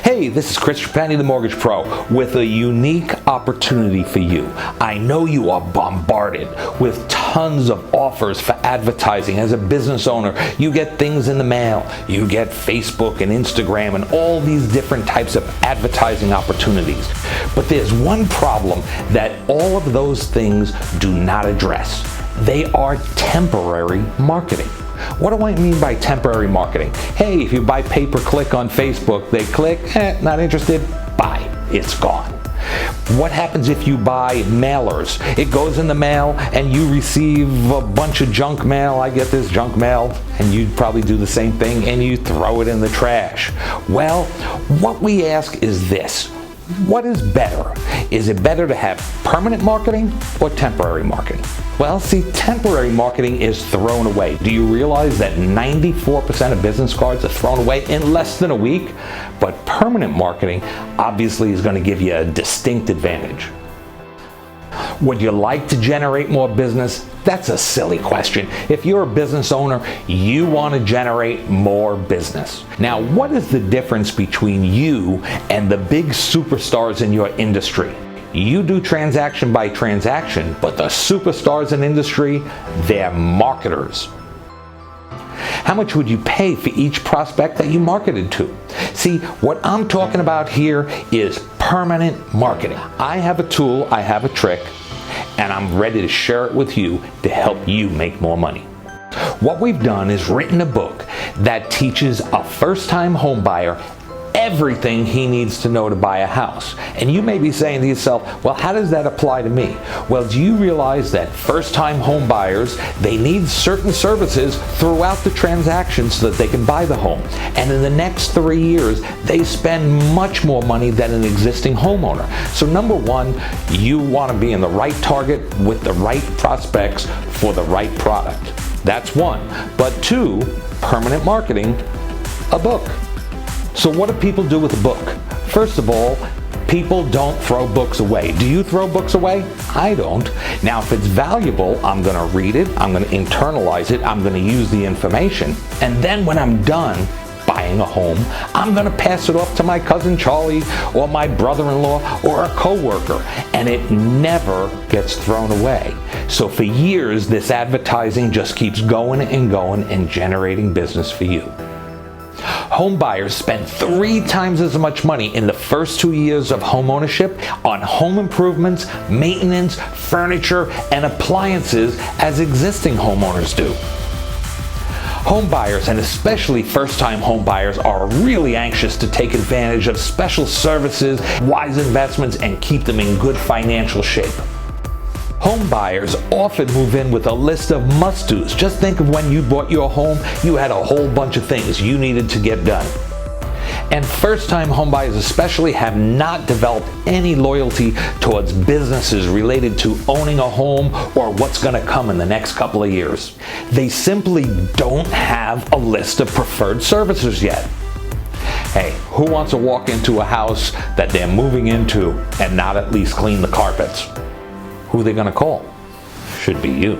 Hey, this is Chris Trapani, the Mortgage Pro, with a unique opportunity for you. I know you are bombarded with tons of offers for advertising. As a business owner, you get things in the mail. You get Facebook and Instagram and all these different types of advertising opportunities. But there's one problem that all of those things do not address. They are temporary marketing. What do I mean by temporary marketing? Hey, if you buy pay-per-click on Facebook, they click, not interested, bye, it's gone. What happens if you buy mailers? It goes in the mail and you receive a bunch of junk mail. I get this junk mail, and you probably do the same thing, and you throw it in the trash. Well, what we ask is this. What is better? Is it better to have permanent marketing or temporary marketing? Well, see, temporary marketing is thrown away. Do you realize that 94% of business cards are thrown away in less than a week? But permanent marketing obviously is going to give you a distinct advantage. Would you like to generate more business? That's a silly question. If you're a business owner, you want to generate more business. Now, what is the difference between you and the big superstars in your industry? You do transaction by transaction, but the superstars in industry, they're marketers. How much would you pay for each prospect that you marketed to? See, what I'm talking about here is permanent marketing. I have a tool, I have a trick, and I'm ready to share it with you to help you make more money. What we've done is written a book that teaches a first-time home buyer everything he needs to know to buy a house. And you may be saying to yourself, well, how does that apply to me? Well, do you realize that first-time home buyers, they need certain services throughout the transaction so that they can buy the home? And in the next 3 years, they spend much more money than an existing homeowner. So number one, you want to be in the right target with the right prospects for the right product. That's one. But two, permanent marketing, a book. So what do people do with a book? First of all, people don't throw books away. Do you throw books away? I don't. Now, if it's valuable, I'm going to read it, I'm going to internalize it, I'm going to use the information, and then when I'm done buying a home, I'm going to pass it off to my cousin Charlie or my brother-in-law or a coworker, and it never gets thrown away. So for years, this advertising just keeps going and generating business for you. Home buyers spend 3 times as much money in the first 2 years of home ownership on home improvements, maintenance, furniture, and appliances as existing homeowners do. Home buyers, and especially first-time home buyers, are really anxious to take advantage of special services, wise investments, and keep them in good financial shape. Home buyers often move in with a list of must-dos. Just think of when you bought your home, you had a whole bunch of things you needed to get done. And first-time home buyers especially have not developed any loyalty towards businesses related to owning a home or what's going to come in the next couple of years. They simply don't have a list of preferred services yet. Hey, who wants to walk into a house that they're moving into and not at least clean the carpets? Who are they going to call? Should be you.